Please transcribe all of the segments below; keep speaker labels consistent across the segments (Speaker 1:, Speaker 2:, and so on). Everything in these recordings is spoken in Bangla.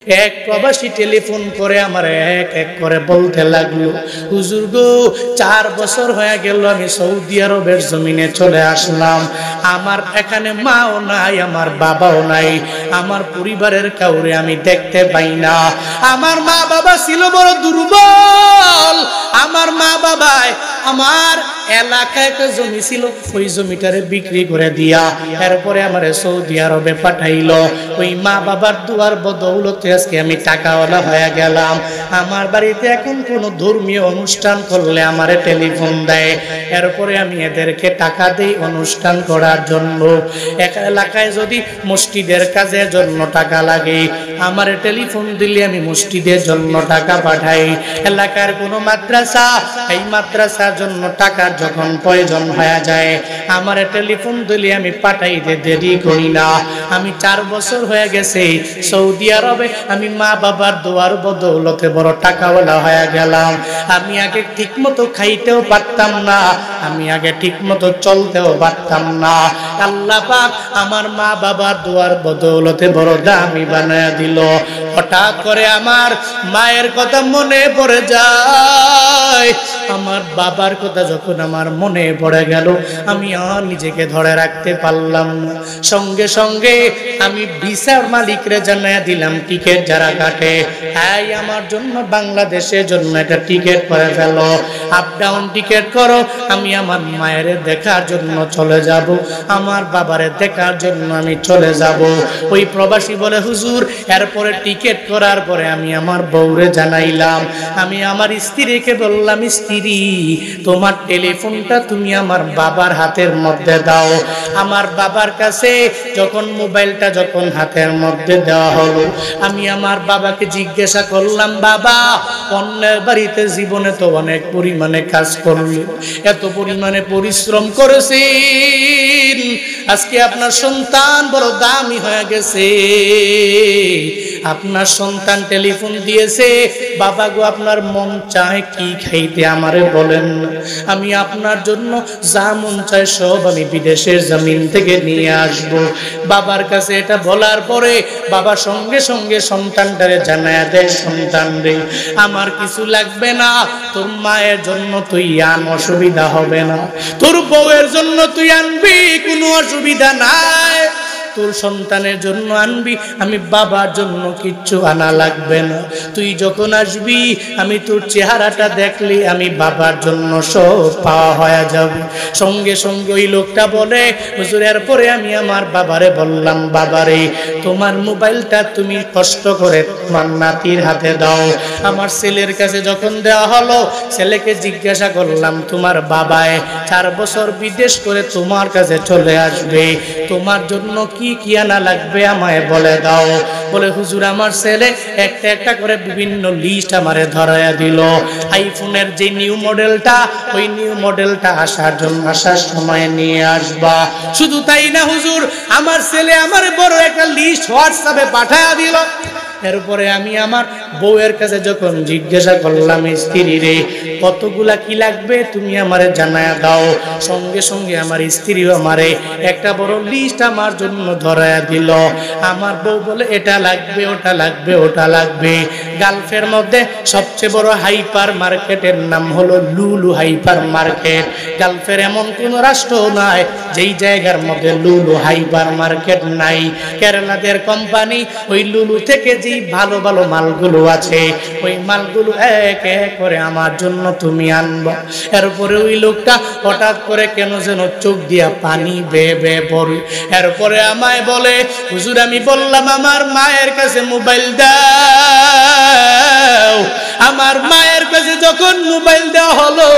Speaker 1: এক প্রবাসী টেলিফোন করে আমার এক এক করে বলতে লাগলো, হুজুর গো 4 বছর হয়ে গেল আমি সৌদি আরবের জমিনে চলে আসলাম, আমার এখানে মাও নাই, আমার বাবাও নাই, আমার পরিবারের কাউরে আমি দেখতে পাই না। আমার মা বাবা ছিল বড় দুর্বল, আমার মা বাবায় আমার এলাকায় একটা জমি ছিল, ওই জমিটারে বিক্রি করে দিয়া এরপরে আমারে সৌদি আরবে পাঠাইলো। ওই মা বাবার দুয়ার বদৌলতে আজকে আমি টাকাওয়ালা হয়ে গেলাম। আমার বাড়িতে এখন কোনো ধর্মীয় অনুষ্ঠান করলে আমারে টেলিফোন দেয়, এরপরে আমি এদেরকে টাকা দেই অনুষ্ঠান করার জন্য। এক এলাকায় যদি মসজিদের কাজের জন্য টাকা লাগে, আমারে টেলিফোন দিলে আমি মসজিদের জন্য টাকা পাঠাই। এলাকার কোনো মাদ্রাসা, এই মাদ্রাসার জন্য টাকার যখন প্রয়োজন হয়ে যায় আমারে টেলিফোন দিলে আমি পাঠাইতে দেরি করি না। আমি 4 বছর হয়ে গেছে সৌদি আরবে, আমি মা বাবার দোয়ার বদৌলতে বড় টাকাওয়ালা হয়ে গেলাম। আমি আগে ঠিক মতো খাইতেও পারতাম না, আমি আগে ঠিক মতো চলতেও পারতাম না। আল্লাহ পাক আমার মা বাবার দোয়ার বদৌলতে বড় দামি বানায় দিল। হঠাৎ করে আমার মায়ের কথা মনে পড়ে যায়, আমার বাবার কথা যখন আমার মনে পড়ে গেল আমি আর নিজেকে ধরে রাখতে পারলাম না। সঙ্গে সঙ্গে আমি ভিসার মালিকরে জানাই দিলাম, টিকিট যারা কাটে, এই আমার জন্য বাংলাদেশের জন্য একটা টিকিট করে ফেলো, আপ ডাউন টিকিট করো, আমি আমার মায়ের দেখার জন্য চলে যাব, আমার বাবারে দেখার জন্য আমি চলে যাব। ওই প্রবাসী বলে, হুজুর এরপরে টিকিট করার পরে আমি আমার বউরে জানাইলাম, আমি আমার স্ত্রীকে বললাম, স্ত্রী তোমার টেলিফোনটা তুমি আমার বাবার হাতের মধ্যে দাও। আমার বাবার কাছে যখন মোবাইলটা যখন হাতের মধ্যে দেওয়া হলো, আমি আমার বাবাকে জিজ্ঞাসা করলাম, বাবা অন্যের বাড়িতে জীবনে তো অনেক পরিমাণে কাজ করলেন, এত পরিমাণে পরিশ্রম করেছেন, আজকে আপনার সন্তান বড় দামি হয়ে গেছে, আপনার সন্তান টেলিফোন দিয়েছে, বাবা গো আপনার মন চায় কি খাইতে আমারে বলেন, আমি আপনার জন্য যা মন চায় সব আমি বিদেশের জমিন থেকে নিয়ে আসব। বাবার কাছে এটা বলার পরে বাবা সঙ্গে সঙ্গে সন্তানটারে জানায় দেয়, সন্তান রে আমার কিছু লাগবে না, তোর মায়ের জন্য তুই আন, অসুবিধা হবে না, তোর বউয়ের জন্য তুই আনবি, কোনো অসুবিধা নাই, তোর সন্তানের জন্য আনবি, আমি বাবার জন্য কিচ্ছু আনা লাগবে না, তুই যখন আসবি আমি তোর চেহারাটা দেখলি আমি বাবার জন্য সব পাওয়া হয়ে যাবে। সঙ্গে সঙ্গে ওই লোকটা বলে, হুজুর এরপরে আমি আমার বাবারে বললাম, বাবারে তোমার মোবাইলটা তুমি কষ্ট করে তোমার নাতির হাতে দাও। আমার ছেলের কাছে যখন দেওয়া হলো, ছেলেকে জিজ্ঞাসা করলাম, তোমার বাবায় 4 বছর বিদেশ করে তোমার কাছে চলে আসবে, তোমার জন্য কি কি আনা লাগবে আমায় বলে দাও। বলে, হুজুর আমার ছেলে একটা একটা করে বিভিন্ন লিস্ট আমারে ধরায়া দিল, আইফোনের যে নিউ মডেলটা, ওই নিউ মডেলটা আসার সময় নিয়ে আসবা। শুধু তাই না হুজুর, আমার ছেলে আমার বড় একটা লিস্ট হোয়াটসঅ্যাপে পাঠায়া দিল। এরপরে আমি আমার বউয়ের কাছে যখন জিজ্ঞাসা করলাম, স্ত্রী রে কতগুলা কি লাগবে তুমি আমারে জানায়া দাও, সঙ্গে সঙ্গে আমার স্ত্রীও আমারে একটা বড় লিস্ট আমার জন্য ধরায়া দিল। আমার বউ বলে, এটা লাগবে, ওটা লাগবে, ওটা লাগবে। গালফের মধ্যে সবচেয়ে বড় হাইপার মার্কেটের নাম হলো লুলু হাইপার মার্কেট। গালফের এমন কোন রাষ্ট্র নাই যেই জায়গার মধ্যে লুলু হাইপার মার্কেট নাই। কেরালাদের কোম্পানি ওই লুলু থেকে যেই ভালো ভালো মালগুলো আছে, ওই মালগুলো এক এক করে আমার জন্য তুমি আনবো। এরপরে ওই লোকটা হঠাৎ করে কেন যেন চোখ দিয়া পানি বেয়ে বেয়ে পড়ে। এরপরে আমায় বলে, হুজুর আমি বললাম আমার মায়ের কাছে মোবাইল দাও। আমার মায়ের কাছে যখন মোবাইল দেওয়া হলো,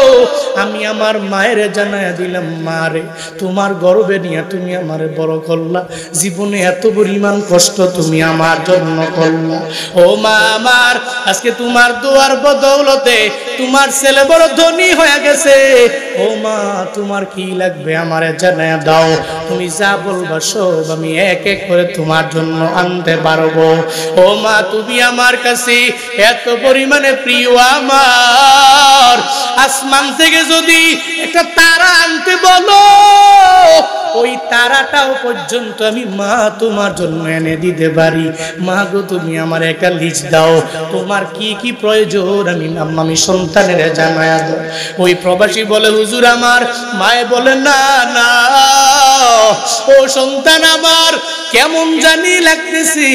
Speaker 1: আমি আমার মায়ের জানায়া দিলাম, মা রে তোমার গর্বে নিয়ে তুমি আমারে বড় করলা, জীবনে এত পরিমাণ কষ্ট তুমি আমার জন্য করলা। ও মা আমার, আজকে তোমার দোয়ার বদৌলতে তোমার ছেলে বড় ধনী হয়ে গেছে, ও মা তোমার কি লাগবে আমারে জানায়া দাও, তুমি যা বলবা সব আমি এক এক করে তোমার জন্য আনতে পারবো। ও মা তুমি আমার কাছে এত পরিমাণে প্রিয়, আমার আসমান থেকে যদি একটা তারা আনতে বলো ওই তারাটাও পর্যন্ত আমি মা তোমার জন্য এনে দিতে পারি। মা গো তুমি আমার একটা লিস্ট দাও, তোমার কি কি প্রয়োজন আমি সন্তানের জানায়া দাও। ওই প্রবাসী বলে হুজুর আমার মায়ে বলে না না ও সন্তান আমার কেমন জানি লাগতেছি,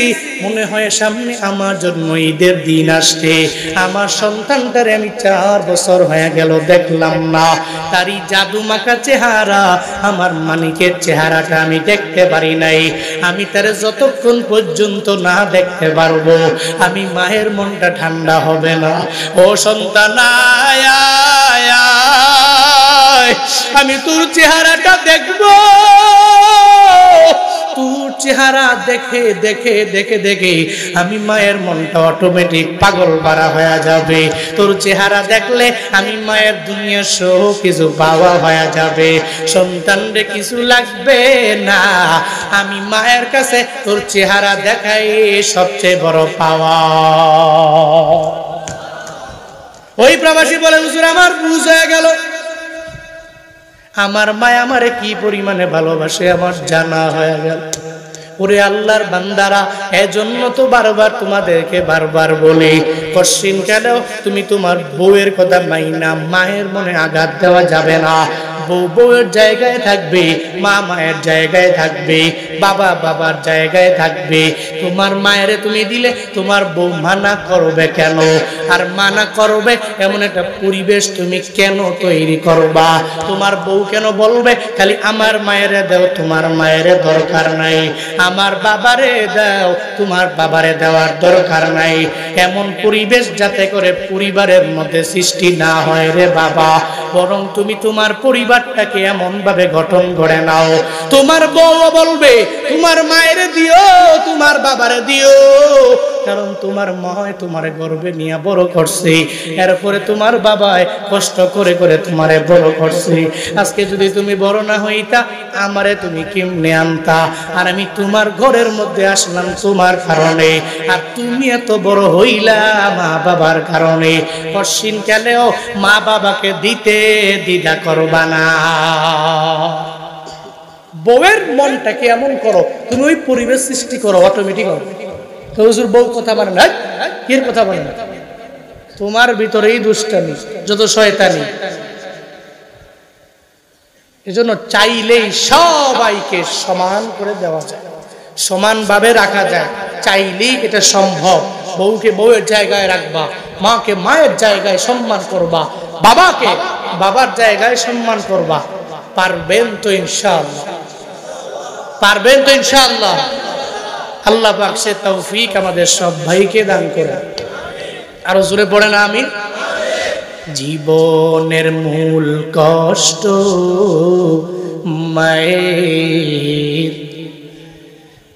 Speaker 1: মনে হয় সামনে আমার জন্য ঈদের দিন আসছে। আমার সন্তানটারে আমি 4 বছর হয়ে গেল দেখলাম না, তারই জাদু মাখা চেহারা আমার মানিকের চেহারাটা আমি দেখতে পারি নাই। আমি তারে যতক্ষণ পর্যন্ত না দেখতে পারবো আমি মায়ের মনটা ঠান্ডা হবে না। ও সন্তান আয় আয় আয়, আমি তোর চেহারাটা দেখবো। তোর চেহারা দেখে দেখে দেখে দেখে আমি মায়ের মনটা অটোমেটিক পাগল পারা হয়ে যাবে। তোর চেহারা দেখলে আমি মায়ের দুনিয়া সহ কিছু পাওয়া হয়ে যাবে। সন্তানরে কিছু লাগবে না, আমি মায়ের কাছে তোর চেহারা দেখাই সবচেয়ে বড় পাওয়া। ওই প্রবাসী বলে হুজুর আমার বুঝ হয়ে গেল, আমার মায় আমারে কি পরিমাণে ভালোবাসে আমার জানা হয়ে গেল। ওরে আল্লাহর বান্দারা, এজন্য তো বারবার তোমাদেরকে বারবার বলি কশিন কেন তুমি তোমার বউয়ের কথা মাইনা মায়ের মনে আঘাত দেওয়া যাবে না। বউ বউয়ের জায়গায় থাকবে, মা মায়ের জায়গায় থাকবে, বাবা বাবার জায়গায় থাকবে। তোমার মায়েরে তুমি দিলে তোমার বউ মানা করবে কেন? আর মানা করবে এমন একটা পরিবেশ তুমি কেন তৈরি করবা? তোমার বউ কেন বলবে খালি আমার মায়েরে দাও, তোমার মায়েরে দরকার নাই, আমার বাবারে দাও, তোমার বাবারে দেওয়ার দরকার নাই। এমন পরিবেশ যাতে করে পরিবারের মধ্যে সৃষ্টি না হয় রে বাবা, বরং তুমি তোমার পরিবারটাকে এমন ভাবে গঠন করে নাও। তোমার বউ বলবে তোমার মায়েরে দিও, তোমার বাবারে দিও, কারণ তোমার মা তোমারে গর্বে নিয়ে বড় করছে, এরপরে তোমার বাবায় কষ্ট করে করে তোমারে বড় করছে। আজকে যদি তুমি বড় না হইতা আমারে তুমি কেমনে আনতা? আর আমি তোমার ঘরের মধ্যে আসলাম তোমার কারণে, আর তুমি এত বড় হইলা মা বাবার কারণে। কশিন কেলেও মা বাবাকে দিতে দ্বিধা করবা না। বউয়ের মনটাকে এমন করো, তুমি ওই পরিবেশ সৃষ্টি করো অটোমেটিক হবে। তো হুজুর বউ কথা বলে না, কি কথা বলে না, তোমার ভিতরেই দুষ্টামি যত শয়তানি। এজন্য চাইলেই সবাইকে সমান করে দেওয়া যায়, সমানভাবে রাখা যায়, চাইলেই এটা সম্ভব। বউকে বউয়ের জায়গায় রাখবা, মাকে মায়ের জায়গায় সম্মান করবা, বাবাকে বাবার জায়গায় সম্মান করবা। পারবেন তো ইনশাআল্লাহ? পারবেন তো ইনশাআল্লাহ? আল্লাহ পাক সে তৌফিক আমাদের সব ভাইকে দান করে। আরো জোরে পড়েন আমিন। জীবনের মূল কষ্ট মায়ের,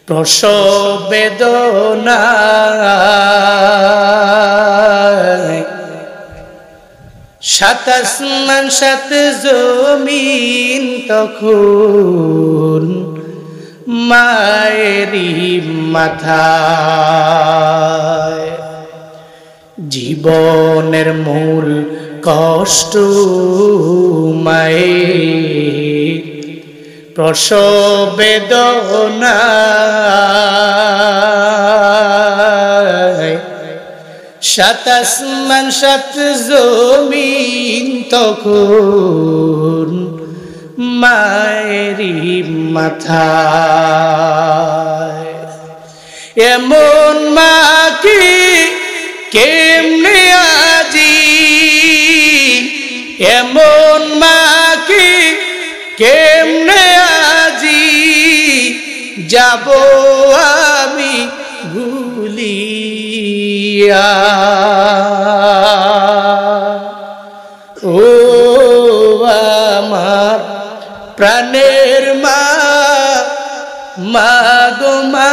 Speaker 1: প্রসব বেদনা, সাত আসমান সাত জমিন তখন মায়েরই মাথায়। জীবনের মূল কষ্ট মায়ের, প্রসব বেদনা, সাত আসমান সাত জমিন তখন মায়েরই মাথায়। এমন মা কি কেমনে আজি, এমন মা কি কেমনে আজি যাব আমি ভুলিয়া। ও আমার প্রাণের মা, মা গো মা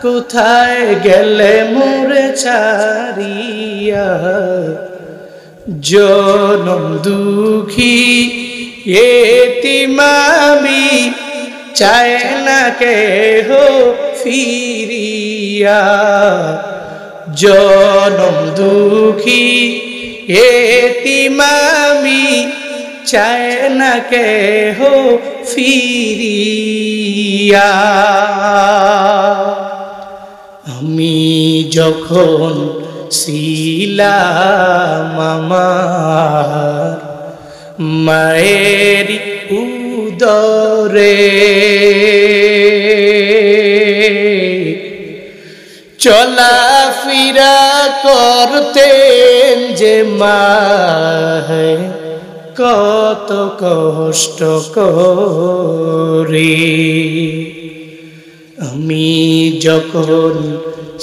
Speaker 1: কোথায় গেলে মোরে ছাড়িয়া, জনম দুঃখী এতিম আমি, চায় না কেহ ফিরিয়া। জনম দুঃখী এতিম আমি, চায় না কেহ ফিরিয়া। আমি যখন ছিলাম আমার মায়ের উদরে, চলাফেরা করতেন যে মায়ে কত কষ্ট করে। আমি যখন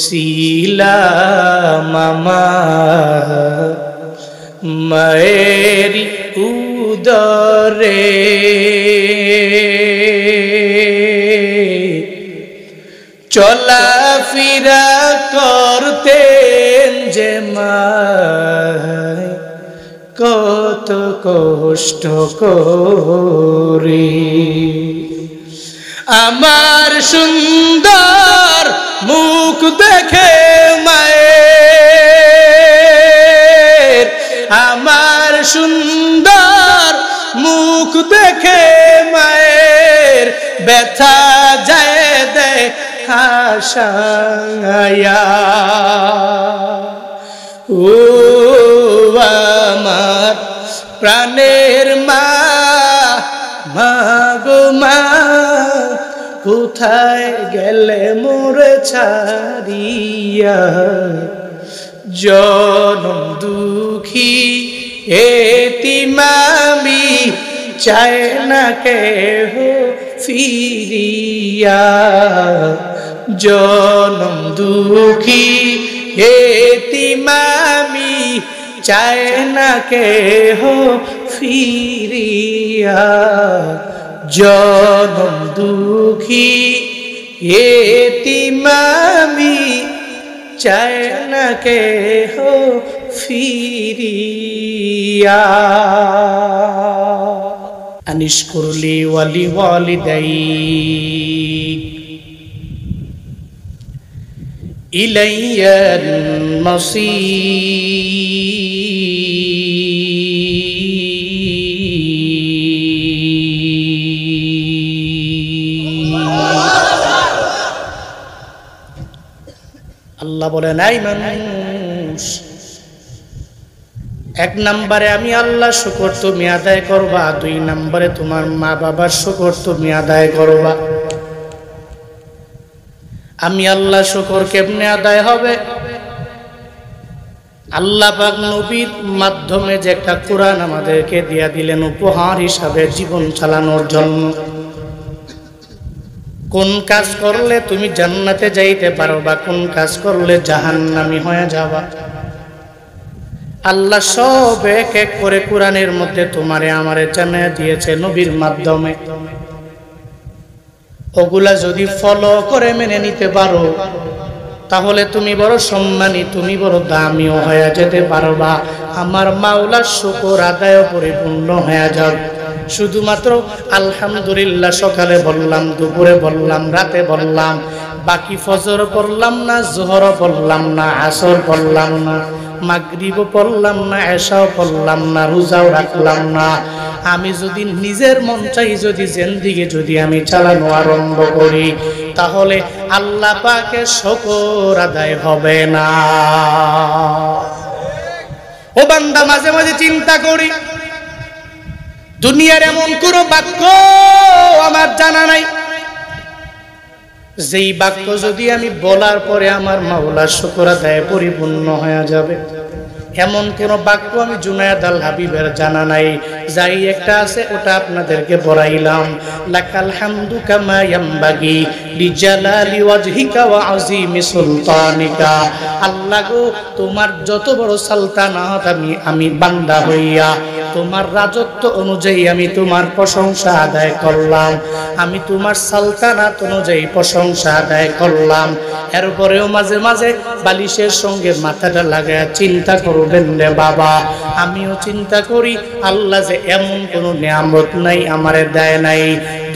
Speaker 1: ছিলাম আমার মায়ের উদরে, চলাফেরা করতেন যে মায়ে কত কষ্ট করে। আমার সুন্দর মুখ দেখে মায়ের, আমার সুন্দর মুখ দেখে মায়ের ব্যথা যায় দে হাসায়া। ও আমার প্রাণের মা, মা গো মা, কোথায় গেলে মোরে ছাড়িয়া। জনম দুঃখী এতিম আমি, চায় না কেহ ফিরিয়া। জনম দুঃখী এতিম আমি, চায় না কেহ ফিরিয়া। জনম দুঃখী এতিম আমি, চায় না কেহ ফিরিয়া। আনিশকুরলি ওয়ালি ওয়ালিদাইক ইলাইয়াল মাসীর। আল্লাহ বলেন, এই মানুষ, এক নম্বরে আমি আল্লাহ শুকর তুমি আদায় করবা, দুই নম্বরে তোমার মা বাবার শুকর তুমি আদায় করবা। আমি আল্লাহ শুকর কেমনে আদায় হবে? আল্লাহ পাক নবীর মাধ্যমে যে একটা কোরআন আমাদেরকে দিয়া দিলেন উপহার হিসাবে জীবন চালানোর জন্য। কোন কাজ করলে তুমি জান্নাতে যাইতে পারবা, কোন কাজ করলে জাহান্নামী হয়ে যাবা, আল্লাহ সব এক এক করে কোরআনের মধ্যে তোমারে আমারে জানিয়ে দিয়েছে নবীর মাধ্যমে। ওগুলা যদি ফলো করে মেনে নিতে পারো, তাহলে তুমি বড় সম্মানী, তুমি বড় দামিও হয়ে যেতে পারবা। আমার মাওলার শুকর আদায় পরিপূর্ণ হয়ে যাবে। শুধুমাত্র আলহামদুলিল্লাহ সকালে বললাম, দুপুরে বললাম, রাতে বললাম, বাকি ফজর পড়লাম না, জোহর পড়লাম না, আসর পড়লাম না, মাগরিবও পড়লাম না, এশাও পড়লাম না, রোজাও রাখলাম না। আমি যদি নিজের মন চাই যদি জিন্দেগি যদি আমি চালানো আরম্ভ করি, তাহলে আল্লাহ পাকের শুকর আদায় হবে না। ও বান্দা, মাঝে মাঝে চিন্তা করি, দুনিয়ার এমন কোন বাক্য আমার জানা নাই যেই বাক্য যদি আমি বলার পরে আমার মাওলার শুকর আদায় পরিপূর্ণ হয়ে যাবে। এমন কোন বাক্য আমি জুনায়েদ আল হাবিবের জানা নাই। যাই একটা আছে ওটা আপনাদেরকে পড়াইলাম। লাকাল হামদু কামা ইয়ামবাগি লিজালালি ওয়াজহিকা ওয়া আযীমি সুলতানিকা। আল্লাহ গো, তোমার যত বড় সালতানাত আমি বান্দা হইয়া তোমার রাজত্ব অনুযায়ী আমি তোমার প্রশংসা আদায় করলাম, আমি তোমার সালতানাত অনুযায়ী প্রশংসা আদায় করলাম। এরপরেও মাঝে মাঝে বালিশের সঙ্গে মাথাটা লাগায় চিন্তা করবেন রে বাবা, আমিও চিন্তা করি আল্লাহ যে এমন কোনো নিয়ামত নাই আমারে দেয় নাই।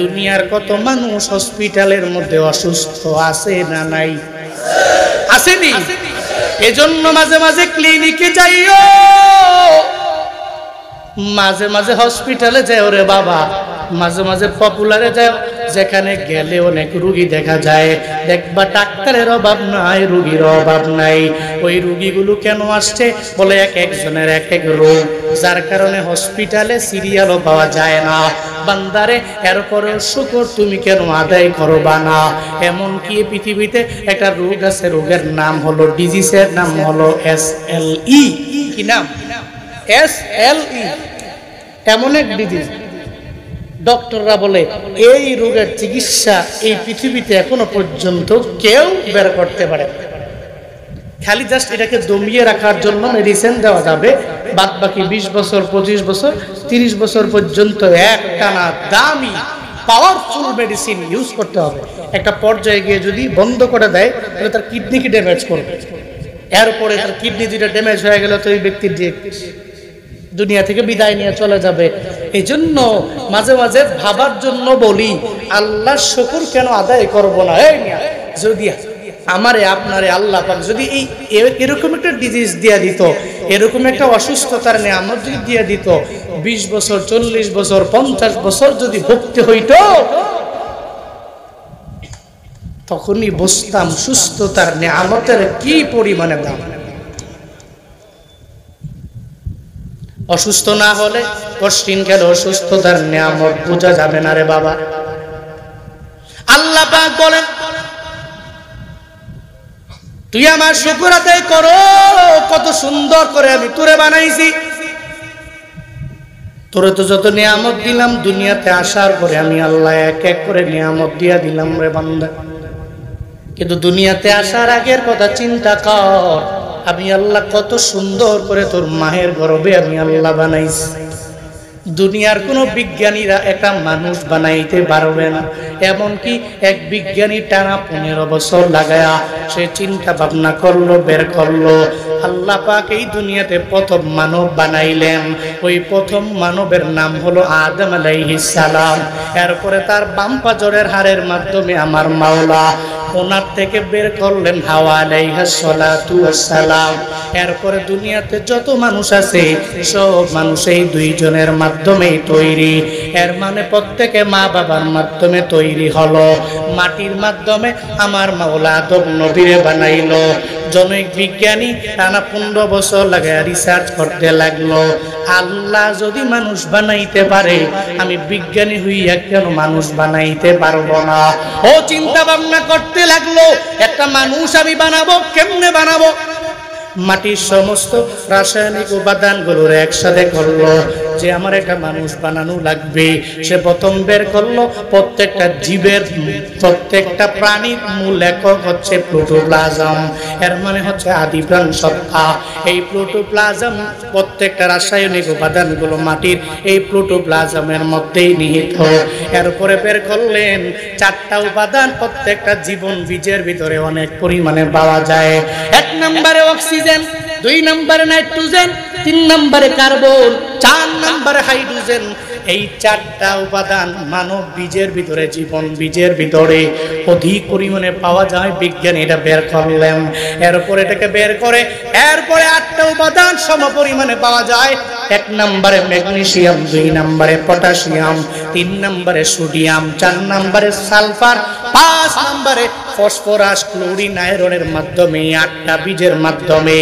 Speaker 1: দুনিয়ার কত মানুষ হসপিটালের মধ্যে অসুস্থ আছে না নাই? আসেনি? এজন্য মাঝে মাঝে ক্লিনিকে যাইও, মাঝে মাঝে হসপিটালে যাও রে বাবা, মাঝে মাঝে পপুলারে যাও, যেখানে গেলে অনেক রুগী দেখা যায়। দেখবা ডাক্তারের অভাব নাই, রুগীর অভাব নাই। ওই রুগীগুলো কেন আসছে? বলে এক একজনের এক এক রোগ, যার কারণে হসপিটালে সিরিয়ালও পাওয়া যায় না। বান্দারে এরপরে শুকর তুমি কেন আদায় করবা না? এমন কি পৃথিবীতে একটা রোগ আছে, রোগের নাম হলো, ডিজিজের নাম হলো SLE। কি নাম? SLE। এমন এক ডিজিজ, ডক্টররা বলে এই রোগের চিকিৎসা এই পৃথিবীতে এখনো পর্যন্ত কেউ বের করতে পারে না। খালি জাস্ট এটাকে দমিয়ে রাখার জন্য মেডিসিন দেওয়া যাবে, বাদ বাকি 20 বছর 25 বছর 30 বছর পর্যন্ত একটানা দামি পাওয়ারফুল মেডিসিন ইউজ করতে হবে। একটা পর্যায়ে গিয়ে যদি বন্ধ করে দেয় তাহলে তার কিডনিকে ড্যামেজ করবে। এরপরে তার কিডনি যেটা ড্যামেজ হয়ে গেল তো এই ব্যক্তির যে দুনিয়া থেকে বিদায় নিয়ে চলে যাবে। এই জন্য মাঝে মাঝে ভাবার জন্য বলি, আল্লাহর শুকর কেন আদায় করব না? এই যদি আমারে আপনারে আল্লাহ পাক যদি এই এরকম একটা ডিজিজ দিয়ে দিত, এরকম একটা অসুস্থতার নিয়ামত যদি দিয়ে দিত, 20 বছর 40 বছর 50 বছর যদি ভুগতে হইতো, তখনই বুঝতাম সুস্থতার নিয়ামতের কি পরিমাণে দাম। অসুস্থ না হলে কষ্টিন গেল অসুস্থতার নিয়ামত বোঝা যাবে না রে বাবা। আল্লাহ পাক বলেন, তুই আমার শুকর আদায় করো, কত সুন্দর করে আমি তোরে বানাইছি। তোরে তো যত নিয়ামত দিলাম, দুনিয়াতে আসার পরে আমি আল্লাহ এক এক করে নিয়ামত দিয়া দিলাম রে বান্দা। কিন্তু দুনিয়াতে আসার আগের কথা চিন্তা কর, আমি আল্লাহ কত সুন্দর করে তোর মায়ের গর্ভে আমি আল্লাহ বানাইছি। দুনিয়ার কোনো বিজ্ঞানীরা একটা মানুষ বানাইতে পারবে না। এমনকি এক বিজ্ঞানী টানা 15 বছর লাগায়া সে চিন্তা ভাবনা করলো, বের করলো, আল্লাহ পাক এই দুনিয়াতে প্রথম মানব বানাইলেন। ওই প্রথম মানবের নাম হলো আদম আলাইহিস সালাম। এরপরে তার বাম পাজরের হাড়ের মাধ্যমে আমার মাওলা ওনার থেকে বের করলেন হাওয়া আলাইহিস সালাতু ওয়াস সালাম। এরপরে দুনিয়াতে যত মানুষ আছে সব মানুষ এই দুইজনের মাধ্যমেই তৈরি। এর মানে প্রত্যেকে মা বাবার মাধ্যমে তৈরি হলো। মাটির মাধ্যমে আমার মাওলা আদম নবীরে বানাইলো। জনৈক বিজ্ঞানী টানা 15 বছর লাগে রিসার্চ করতে লাগলো, আল্লাহ যদি মানুষ বানাইতে পারে, আমি বিজ্ঞানী হইয়া কেন মানুষ বানাইতে পারবো না? ও চিন্তা ভাবনা করতে লাগলো, একটা মানুষ আমি বানাবো, কেমনে বানাবো? মাটির সমস্ত রাসায়নিক উপাদানগুলোর একসাথে করলো যে আমার একটা মানুষ বানানো লাগবে। সে প্রথম বের করলো প্রত্যেকটা জীবের, প্রত্যেকটা প্রাণীর মূল একক হচ্ছে প্রোটোপ্লাজম। এর মানে হচ্ছে আদি প্রাণ সত্তা। এই প্রোটোপ্লাজম প্রত্যেকটা রাসায়নিক উপাদানগুলো মাটির এই প্রোটোপ্লাজমের মধ্যেই নিহিত। এরপরে বের করলেন 4টা উপাদান প্রত্যেকটা জীবন বীজের ভিতরে অনেক পরিমাণে পাওয়া যায়। 1 নম্বরে অক্সিজেন, 2 নম্বরে নাইট্রোজেন, 3 নম্বরে কার্বন, 4 নম্বরে হাইড্রোজেন। এই 4টা উপাদান মানব বীজের ভিতরে, জীবন বীজের ভিতরে অধিক পরিমাণে পাওয়া যায়। বিজ্ঞানী এটা বের করলেন। এরপরে এটাকে বের করে এরপরে 8টা উপাদান সম পরিমাণে পাওয়া যায়। 1 নম্বরে ম্যাগনেসিয়াম, 2 নম্বরে পটাশিয়াম, 3 নম্বরে সোডিয়াম, 4 নম্বরে সালফার, 5 নম্বরে ফসফরাস, ক্লোরিন, আয়রনের মাধ্যমে 8টা বীজের মাধ্যমে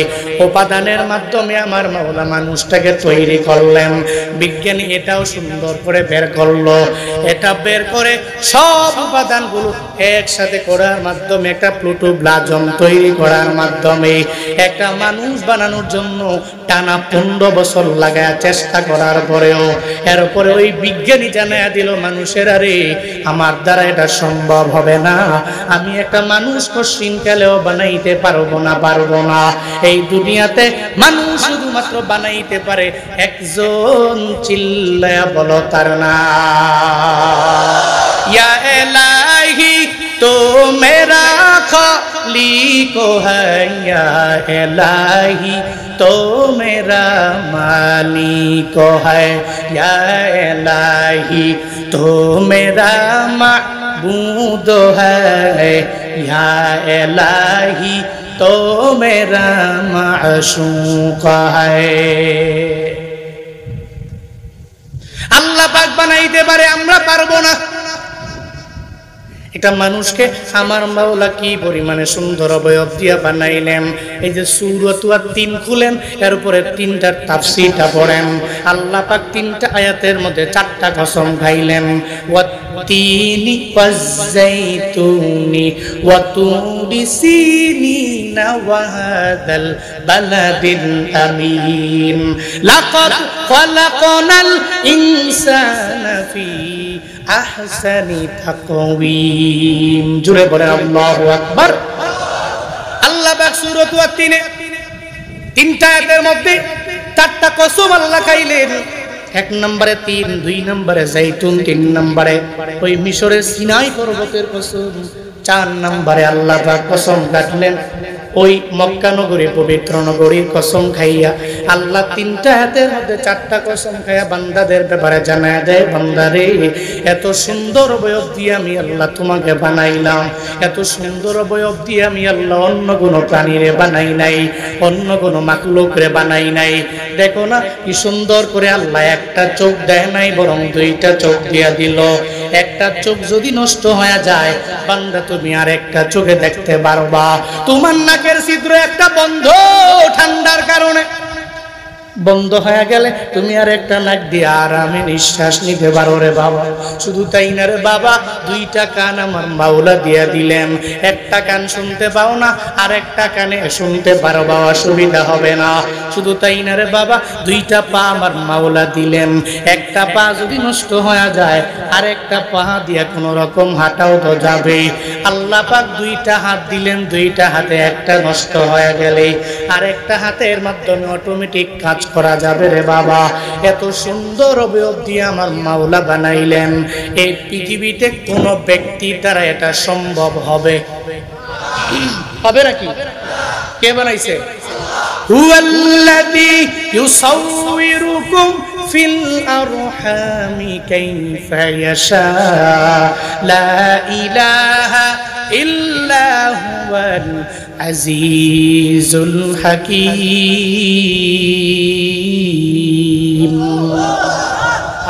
Speaker 1: উপাদানের মাধ্যমে আমার মাওলা মানুষটাকে তৈরি করলেন। বিজ্ঞানী এটাও সুন্দর করে বের করলো। এটা বের করে সব উপাদানগুলো একসাথে করার মাধ্যমে একটা প্রোটোপ্লাজম তৈরি করার মাধ্যমে একটা মানুষ বানানোর জন্য টানা 15 বছর লাগে লাগায় চেষ্টা করার পরেও এরপরে ওই বিজ্ঞানী জানায়া দিল মানুষের আরে আমার দ্বারা এটা সম্ভব হবে না, আমি একটা মানুষ কশিনকালেও বানাইতে পারবো না। এই দুনিয়াতে মানুষ শুধুমাত্র বানাইতে পারে একজন, চিল্লায়া বলো তার নাম। ইয়া ইলাহি তো মেরা খালিক है, या इलाही तो मेरा मालिक है, या इलाही तो मेरा माबूद है, या इलाही तो मेरा माशूक है। আল্লাহ পাক বানাইতে পারে, আমরা পারবো না। এটা মানুষকে আমার মাওলা কি পরিমাণে সুন্দর অবয়ব দিয়া বানাইলেন। এই যে সূরাতুল তিন খুলেন, এর উপরে তিনটার তাফসীরটা পড়েন। আল্লাহ পাক তিনটা আয়াতের মধ্যে চারটা কসম খাইলেন, ওয়াত্তিনি ওয়াজ্জাইতুনি ওয়া তুরি সিনিনা ওয়া হাদাল বালাদিল আমিন লাকাদ খালাকনাল ইনসানা ফি আহসানি তাকওয়িম। জোরে বলেন আল্লাহু আকবার। আল্লাহ পাক সূরাতুল তিনে তিনটা আয়াতের মধ্যে চারটা কসম আল্লাহ খাইলেন। এক নম্বরে তিন, দুই নম্বরে জাইতুন, তিন নম্বরে ওই মিশরের সিনাই পর্বতের কসম, চার নম্বরে আল্লাহ পাক কসম কাটলেন ওই মক্কা নগরী পবিত্র নগরীর কসম খাইয়া। আল্লাহ তিনটা হাতের মধ্যে চারটা কসম খাইয়া বান্দাদের ব্যাপারে জানায় দেয়, বান্দারে এত সুন্দর অবয়ব দিয়ে আমি আল্লাহ তোমাকে বানাইলাম, এত সুন্দর অবয়ব দিয়ে আমি আল্লাহ অন্য কোনো প্রাণীরে বানাই নাই, অন্য কোনো মাখলুকরে বানাই নাই। দেখো না কি সুন্দর করে আল্লাহ একটা চোখ দেয় নাই, বরং দুইটা চোখ দিয়া দিল। একটা চোখ যদি নষ্ট হয়ে যায় বান্দা তুমি আর একটা চোখে দেখতে পারবা। তোমার নাকের ছিদ্র একটা বন্ধ, ঠান্ডার কারণে বন্ধ হয়ে গেলে তুমি আর একটা নাক দিয়ে আরামে নিঃশ্বাস নিতে পারো রে বাবা। শুধু তাই না রে বাবা, দুইটা কান আমার মাওলা দিয়া দিলেন, একটা কান শুনতে পাও না আর একটা কানে শুনতে পারো বা অসুবিধা হবে না। শুধু তাই না রে বাবা, দুইটা পা আমার মাওলা দিলেন, একটা পা যদি নষ্ট হয়ে যায় আর একটা পা দিয়া কোনো রকম হাঁটাও তো যাবে। আল্লাহ পাক দুইটা হাত দিলেন, দুইটা হাতে একটা নষ্ট হয়ে গেলে আর একটা হাতের মাধ্যমে অটোমেটিক কাজ করা যাবে রে বাবা। এত সুন্দর অবয়ব দিয়ে আমার মাওলা বানাইলেন, এই পৃথিবীতে কোন ব্যক্তির দ্বারা এটা সম্ভব হবে নাকি? কে বানাইছে? হুয়াল্লাযী ইউসাউবিরুকুম ফিল আরহামি কাইফা ইয়াশা লা ইলাহা ইল্লা হুয়াল আজিজুল হাকীম।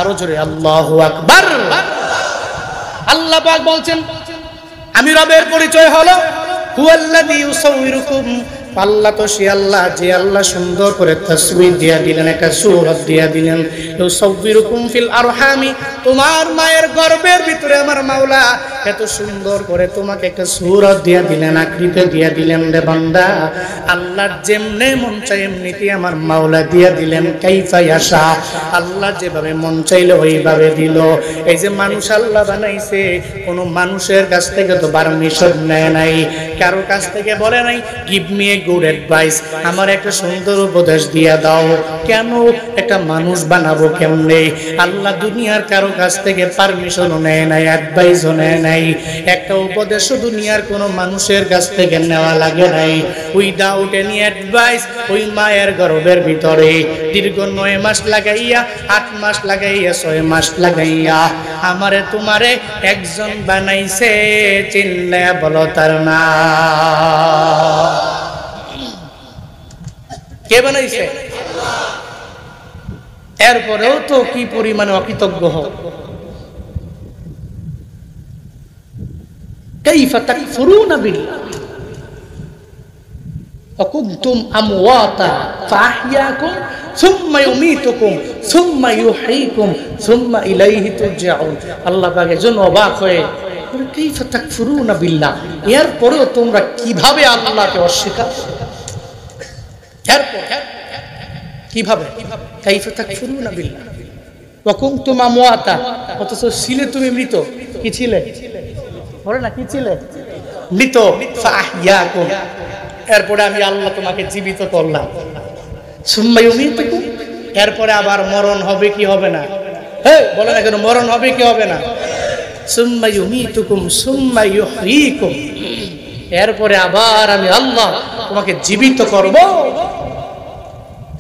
Speaker 1: আরো জোরে আল্লাহু আকবার। আল্লাহ পাক বলছেন আমি রবের পরিচয় হলো হুয়াল্লাযী ইউসাউবিরুকুম। আল্লাহ তো সে আল্লাহ যে আল্লাহ সুন্দর করে তাসবিহ দিয়া দিলেন, একটা সূরত দিয়া দিলেন। ইউসাউবিরুকুম ফিল আরহামি, তোমার মায়ের গর্ভের ভিতরে আমার মাওলা এত সুন্দর করে তোমাকে একটা সূরত দিয়া দিলেন, আকৃতি দিয়া দিলেন রে বান্দা। আল্লাহর যেমনে মন চাই এমনিতে আমার মাওলা দিয়া দিলেন। কাইফা ইয়াশা, আল্লাহ যেভাবে মন চাইলে ওইভাবে দিল। এই যে মানুষ আল্লাহ বানাইছে, কোনো মানুষের কাছ থেকে তো পারমিশন নেয় নাই, কারো কাছ থেকে বলে নাই give me a good advice, আমার একটা সুন্দর উপদেশ দিয়া দাও। কেন? একটা মানুষ বানাবো কেমনে? আল্লাহ দুনিয়ার কারো কাছ থেকে পারমিশনও নেয় নাই, অ্যাডভাইসও নেয় নাই, একটা উপদেশও দুনিয়ার কোনো মানুষের কাছ থেকে নেওয়া লাগে নাই। উইদাউট এনি অ্যাডভাইস ওই মায়ের গর্ভের ভিতরে দীর্ঘ 9 মাস লাগাইয়া, 8 মাস লাগাইয়া, 6 মাস লাগাইয়া আমারে তোমারে একজন বানাইছে। চিল্লায়া বলো তার নাম। কে বানাইছে? এরপরেও তো কি পরিমাণে অকৃতজ্ঞ হও। কাইফা তাকফুরুনা বিল্লাহ ওয়া কুনতুম আমওয়াতা ফাহইয়াকুম সুম্মা ইউমীতুকুম সুম্মা ইউহয়ীকুম সুম্মা ইলাইহি তুরজাউন। আল্লাহ পাক এজন্য অবাক হয়ে কাইফা তাকফুরুনা বিল্লাহ, এরপরেও তোমরা কিভাবে আল্লাহকে অস্বীকার? কিভাবে? কাইফা তাকফুরুনা বিল্লাহ ওয়া কুনতুম আমওয়াতা, অথচ ছিলে তুমি মৃত। কি ছিলে? বলে না কি ছিলে? মৃত। ফাআহইয়াকুম, এরপরে আমি আল্লাহ তোমাকে জীবিত করলাম। সুম্মা ইউমীতুকুম, এরপরে আবার মরণ হবে কি হবে না? হ্যাঁ বলে না কেন, মরণ হবে কি হবে না? সুম্মা ইউমীতুকুম সুম্মা ইউহয়ীকুম, এরপরে আবার আমি আল্লাহ তোমাকে জীবিত করব।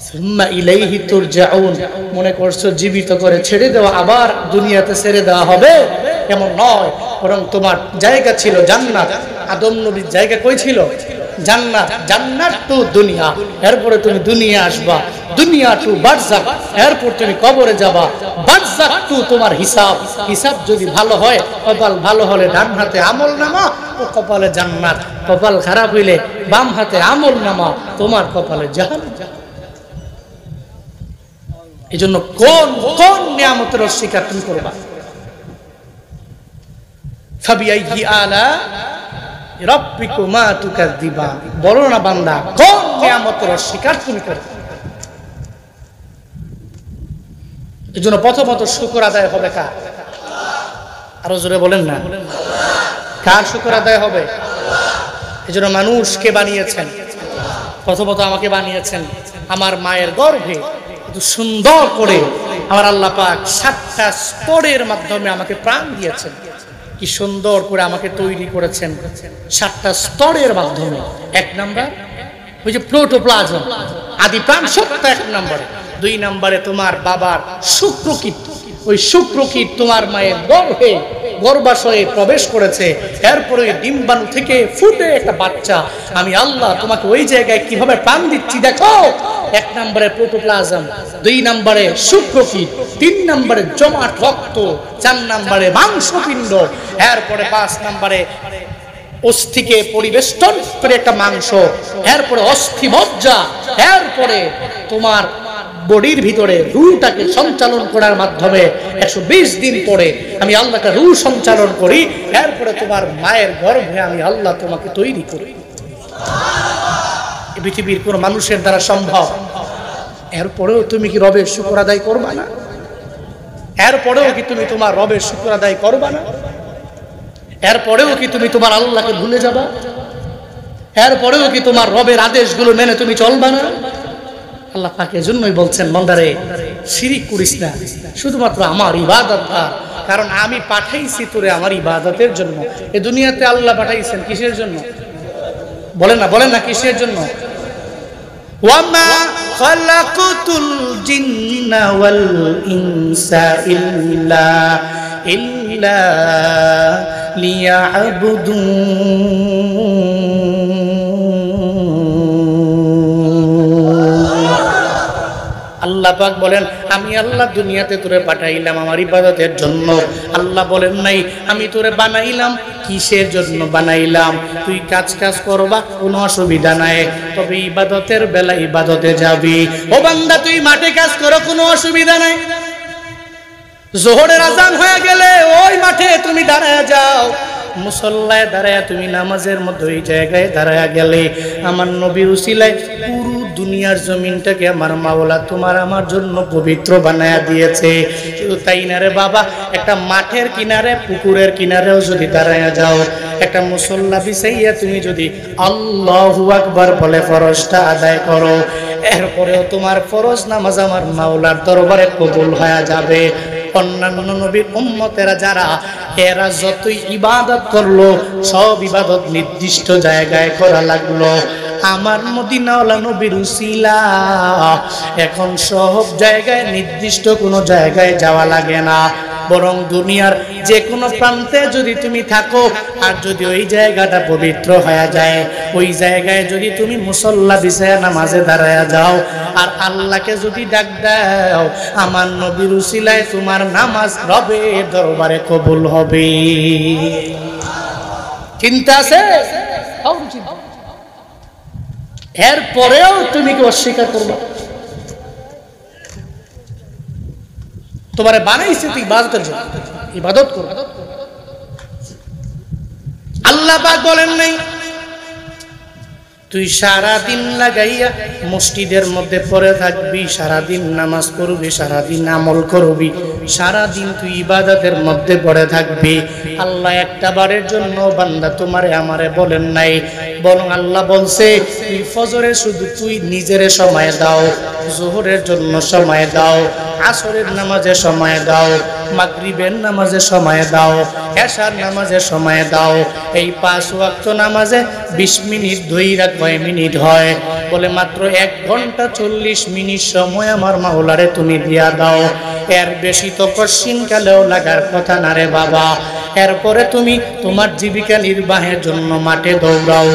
Speaker 1: সুম্মা ইলাইহি তুরজাউন, মনে করছো জীবিত করে ছেড়ে দেওয়া আবার দুনিয়াতে ছেড়ে দেওয়া হবে? এমন নয়, বরং তোমার জায়গা ছিল জান্নাত। আদম নবীর জায়গা কই ছিল? জান্নাত। জান্নাত টু দুনিয়া, এরপরে তুমি দুনিয়া আসবা। দুনিয়া টু বারজাখ, এরপর তুমি কবরে যাবা। বারজাখ টু তোমার হিসাব। হিসাব যদি ভালো হয়, কপাল ভালো হলে ডান হাতে আমল নামা ও কপালে জান্নাত, কপাল খারাপ হইলে বাম হাতে আমল নামা, তোমার কপালে জাহান্নাম। এই জন্য কোন কোন নিয়ামতের অস্বীকার তুমি করবা? ফাবিআইয়ি আলা রাব্বিকুমা তুকাযযিবান, বলো না বান্দা কোন নিয়ামতের অস্বীকার তুমি করবে? এই জন্য প্রথমত শুকর আদায় হবে কার? আরো জোরে বলেন না, কার শুকর আদায় হবে? এই জন্য মানুষকে বানিয়েছেন, প্রথমত আমাকে বানিয়েছেন আমার মায়ের গর্ভে সুন্দর করে। আমার আল্লাহ পাক 7টা স্তরের মাধ্যমে আমাকে প্রাণ দিয়েছেন। কি সুন্দর করে আমাকে তৈরি করেছেন 7টা স্তরের মাধ্যমে। 1 নাম্বার ওই যে প্রোটোপ্লাজম, আদি প্রাণ সত্তা 1 নম্বরে। 2 নম্বরে তোমার বাবার শুক্রকীট, ওই শুক্রকীট তোমার মায়ের গর্ভে গর্ভাশয়ে প্রবেশ করেছে। এরপরে ডিম্বাণু থেকে ফুটে একটা বাচ্চা। আমি আল্লাহ তোমাকে ওই জায়গায় কিভাবে প্রাণ দিচ্ছি দেখো। 1 নম্বরে প্রোটোপ্লাজম, 2 নম্বরে শুক্রকীট, 3 নম্বরে জমাট রক্ত, 4 নম্বরে মাংসপিণ্ড, এরপরে 5 নম্বরে অস্থিকে পরিবেষ্টন করে একটা মাংস, এরপরে অস্থি মজ্জা, এরপরে তোমার বডির ভিতরে রূহটাকে সঞ্চালন করার মাধ্যমে 120 দিন পরে আমি আল্লাহকে রূহ সঞ্চালন করি। এরপরে তোমার মায়ের গর্ভে আমি আল্লাহ তোমাকে তৈরি করি। এই পৃথিবীর কোন মানুষের দ্বারা সম্ভব? এরপরেও তুমি কি রবের শুকর আদায় করবা না? এরপরেও কি তুমি তোমার রবের শুকর আদায় করবা না? এরপরেও কি তুমি তোমার আল্লাহকে ভুলে যাবা? এরপরেও কি তোমার রবের আদেশগুলো মেনে তুমি চলবা না? আল্লাহ পাক এজন্যই বলছেন, বান্দারে শিরিক করিস না, শুধুমাত্র আমার ইবাদত কর। কারণ আমি পাঠাইছি তোরে আমার ইবাদতের জন্য। এই দুনিয়াতে আল্লাহ পাঠাইছেন কিসের জন্য? বলেন না কিসের জন্য? ওয়ামা খালাকাতুল জিন্না ওয়াল ইনসা ইল্লা লিয়াবুদুন। আল্লাহ পাক বলেন, আমি আল্লাহ দুনিয়াতে তোরে পাঠাইলাম আমার ইবাদতের জন্য। আল্লাহ বলেন নাই আমি তোরে বানাইলাম কিসের জন্য বানাইলাম? তুই কাজ করবা, কোনো অসুবিধা নাই, তবে ইবাদতের বেলা ইবাদতে যাবি। ও বান্দা তুই মাঠে কাজ করো, কোনো অসুবিধা নাই। যোহরের আজান হয়ে গেলে ওই মাঠে তুমি দাঁড়ায় যাও, মুসল্লায় দাঁড়ায় তুমি নামাজের মধ্যে ওই জায়গায় দাঁড়ায় গেলে আমার নবীর উসিলায় পুরো দুনিয়ার জমিনটাকে আমার মাওলা তোমার আমার জন্য পবিত্র বানায়া দিয়েছে। শুধু তাই না রে বাবা, একটা মাঠের কিনারে পুকুরের কিনারেও যদি দাঁড়ায় যাও, একটা মুসল্লা বিছাইয়া তুমি যদি আল্লাহু আকবার বলে ফরজটা আদায় করো, এরপরেও তোমার ফরজ নামাজ আমার মাওলার দরবারে কবুল হয়ে যাবে। অন্যান্য নবীর উম্মতেরা যারা, এরা যতই ইবাদত করলো সব ইবাদত নির্দিষ্ট জায়গায় করা লাগলো। আমার মদিনাওয়ালা নবীর উসিলা এখন সব জায়গায় নির্দিষ্ট কোনো জায়গায় যাওয়া লাগে না, বরং দুনিয়ার যে কোনো প্রান্তে যদি তুমি থাকো আর যদি ওই জায়গাটা পবিত্র হয়ে যায়, ওই জায়গায় যদি তুমি মুসল্লা বিছায়া নামাজে দাঁড়ায়া যাও আর আল্লাহকে যদি ডাক দাও, আমার নবীর উসিলায় তোমার নামাজ রবের দরবারে কবুল হবে। চিন্তা আছে? এরপরেও তুমি কি অস্বীকার করবে? তোমারে বানাইছে তুই ইবাদতের জন্য, ইবাদত করো। আল্লাহ পাক বলেন নাই তুই সারাদিন লাগাইয়া মসজিদের মধ্যে পড়ে থাকবি, সারাদিন নামাজ পড়বি, সারাদিন আমল করবি, সারাদিন তুই ইবাদতের মধ্যে পড়ে থাকবি। আল্লাহ একটা বারের জন্য বান্দা তোমারে আমারে বলেন নাই, বরং আল্লাহ বলছে তুই ফজরে শুধু তুই নিজের সময় দাও, যোহরের জন্য সময় দাও, আসরের নামাজে সময় দাও, মাগরিবের নামাজে সময় দাও, এশার নামাজে সময় দাও। এই 5 ওয়াক্ত নামাজে 20 মিনিট ধইরা কয় মিনিট হয়? বলে মাত্র 1 ঘন্টা 40 মিনিট সময় আমার মাওলারে তুমি দিয়া দাও। এর বেশি তো কশিনকালেও লাগার কথা না রে বাবা। এরপরে তুমি তোমার জীবিকা নির্বাহের জন্য মাঠে দৌড়াও,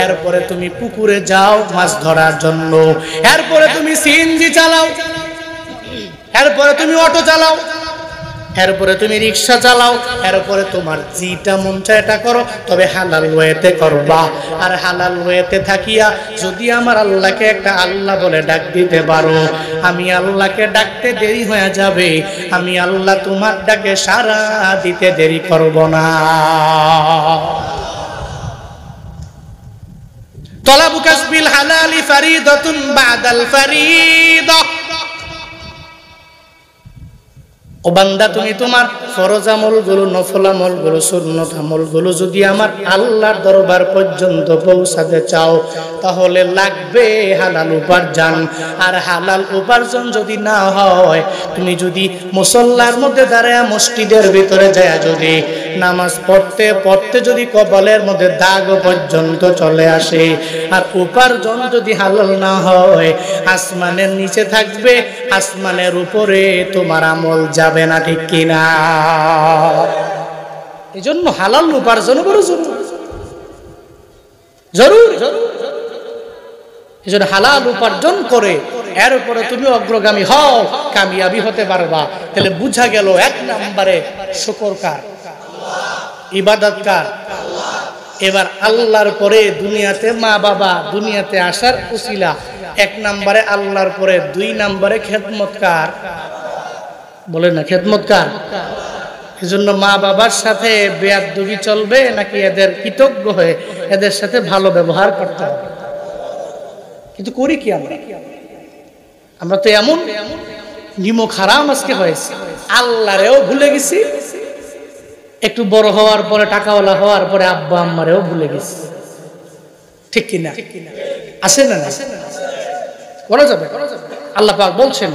Speaker 1: এরপরে তুমি পুকুরে যাও মাছ ধরার জন্য, এরপরে তুমি সিএনজি চালাও, এরপরে তুমি অটো চালাও, এরপরে তুমি রিক্সা চালাও, এরপরে তোমার যেটা মন চায় এটা করো, তবে হালাল ওয়েতে করবা। আর হালাল ওয়েতে থাকিয়া যদি আমার আল্লাহকে একটা আল্লাহ বলে ডাক দিতে পারো, আমি আল্লাহকে ডাকতে দেরি হয়ে যাবে, আমি আল্লাহ তোমার ডাকে সাড়া দিতে দেরি করব না। তলাবু কাসবিল হালালি ফারিদাতুন বাদাল ফারিদা। ও বান্দা, তুমি তোমার ফরজ আমলগুলো, নফল আমলগুলো, সুন্নত আমলগুলো যদি আমার আল্লাহর দরবার পর্যন্ত পৌঁছাতে চাও, তাহলে লাগবে হালাল উপার্জন। আর হালাল উপার্জন যদি না হয়, তুমি যদি মুসল্লার মধ্যে দাঁড়ায় মসজিদের ভিতরে যায় যদি নামাজ পড়তে পড়তে যদি কপালের মধ্যে দাগ পর্যন্ত চলে আসে, আর উপার্জন যদি হালাল না হয়, আসমানের নিচে থাকবে, আসমানের উপরে তোমার আমল যাবে না, ঠিক কিনা? এই জন্য হালাল উপার্জন বড় জরুরি। এই জন্য হালাল উপার্জন করে এরপরে তুমি অগ্রগামী হও, কামিয়াবি হতে পারবা। তাহলে বুঝা গেল 1 নম্বরে শুকর কার, ইবাদত কার? এবার আল্লাহর পরে দুনিয়াতে মা বাবা, দুনিয়াতে আসার উসিলা 1 নম্বরে আল্লাহর পরে। 2 নম্বরে খেদমত কার? বলে না, খেদমত কার? এজন্য মা বাবার সাথে বেয়াদবি চলবে নাকি এদের কৃতজ্ঞ হয়ে এদের সাথে ভালো ব্যবহার করতে হবে? কিন্তু করি কি আমরা? আমরা তো এমন নিমক হারাম আজকে হয়েছে, আল্লাহরেও ভুলে গেছি, একটু বড় হওয়ার পরে টাকাওয়ালা হওয়ার পরে আব্বা আম্মারেও ভুলে গেছি, ঠিক কিনা? আসে না? করা যাবে? আল্লাহ পাক বলছেন,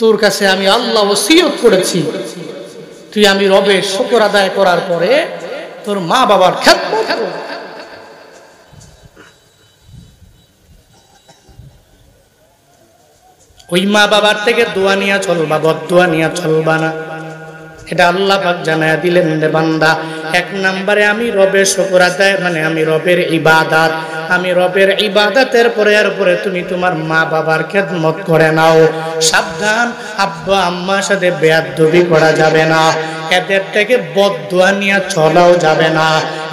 Speaker 1: তোর কাছে আমি আল্লাহ ওসিয়ত করেছি, তুই আমি রবের শুকর আদায় করার পরে তোর মা বাবার খেদমত কর। ওই মা বাবার থেকে দোয়া নিয়া চলবা, বদদোয়া নিয়া চলবা না। এটা আল্লাহ পাক জানায়া দিলেন রে বান্দা। 1 নম্বরে আমি রবের শুকর আদায়, মানে আমি রবের ইবাদত, আমি রবের ইবাদতের পরে এরপরে তুমি তোমার মা বাবার খেদমত করে নাও। সাবধান, আব্বা আম্মার সাথে বেয়াদবি করা যাবে না, এদের থেকে বদদোয়া নিয়ে চলাও যাবে না।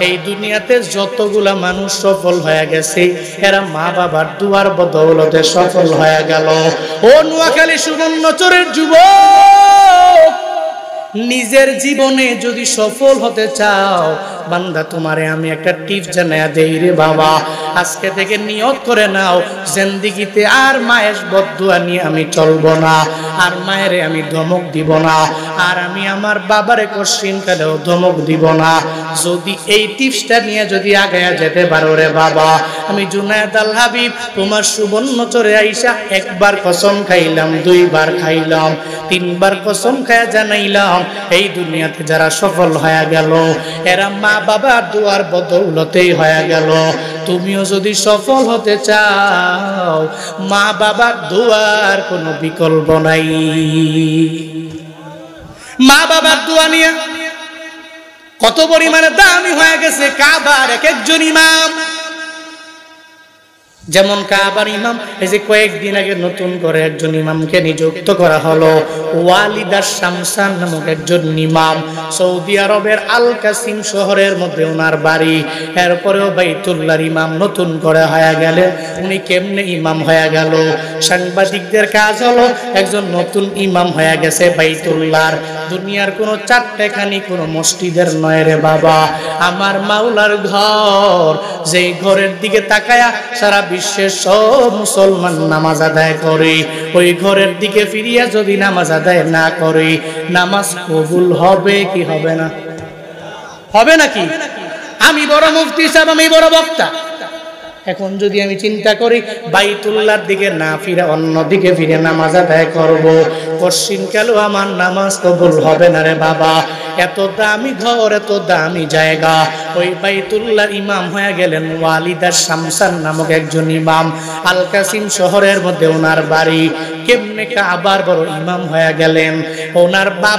Speaker 1: এই দুনিয়াতে যতগুলা মানুষ সফল হয়ে গেছে, এরা মা বাবার দুয়ার বদৌলতে সফল হয়ে গেল। ও নোয়াখালী সুবর্ণচরের যুবক, নিজের জীবনে যদি সফল হতে চাও বান্দা, তোমারে আমি একটা টিপস জানায়া দেই রে বাবা। আজকে থেকে নিয়ত করে নাও, জিন্দেগিতে আর মায়ের বদদুয়া নিয়ে আমি চলবো না, আর মায়েরে আমি ধমক দিব না, আর আমি আমার বাবারে কোশ্চিন কালেও ধমক দিব না। যদি এই টিপসটা নিয়ে যদি আগায়া যেতে পারো রে বাবা, আমি জুনায়েদ আল হাবিব তোমার সুবর্ণচরে আইসা 1 বার কসম খাইলাম, 2 বার খাইলাম, 3 বার কসম খায়া জানাইলাম, এই দুনিয়াতে যারা সফল হয়ে গেল এরা মা বাবার দুয়ার বদৌলতেই হয়ে গেল। তুমিও যদি সফল হতে চাও, মা বাবার দুয়ার কোনো বিকল্প নাই। মা বাবার দোয়া নিয়ে কত পরিমাণে দামি হয়ে গেছে কাবার এক একজন ইমাম। যেমন কাবার ইমাম, এই যে কয়েকদিন আগে নতুন করে একজন ইমামকে নিযুক্ত করা হলো, ওয়ালিদার শামসান নামক একজন ইমাম, সৌদি আরবের আল কাসিম শহরের মধ্যে ওনার বাড়ি। এরপরেও বাইতুল্লাহর ইমাম নতুন করে হয়ে গেলেন। উনি কেমনে ইমাম হয়ে গেল? সাংবাদিকদের কাজ হলো একজন নতুন ইমাম হয়ে গেছে বাইতুল্লাহর, দুনিয়ার কোনো চারটেখানি কোনো মসজিদের নয় রে বাবা, আমার মাওলার ঘর, যেই ঘরের দিকে তাকায়া সারা বিশ্বের সব মুসলমান নামাজ আদায় করে, ওই ঘরের দিকে ফিরিয়া যদি নামাজ আদায় না করে, নামাজ কবুল হবে কি হবে না? হবে নাকি? আমি বড় মুফতি সাহেব, আমি বড় বক্তা, এখন যদি আমি চিন্তা করি বাইতুল্লাহর দিকে না ফিরে অন্য দিকে ফিরে নামাজ আদায় করব, পশ্চিম কালো আমার নামাজ কবুল হবে না রে বাবা। এত দামি ঘর, এত দামি জায়গা, ওই বাইতুল্লাহর ইমাম হয়ে গেলেন ওয়ালিদার শামসান নামক একজন ইমাম, আল কাসিম শহরের মধ্যে ওনার বাড়ি। কেমনে কাবার বড় ইমাম হয়ে গেলেন? ওনার বাপ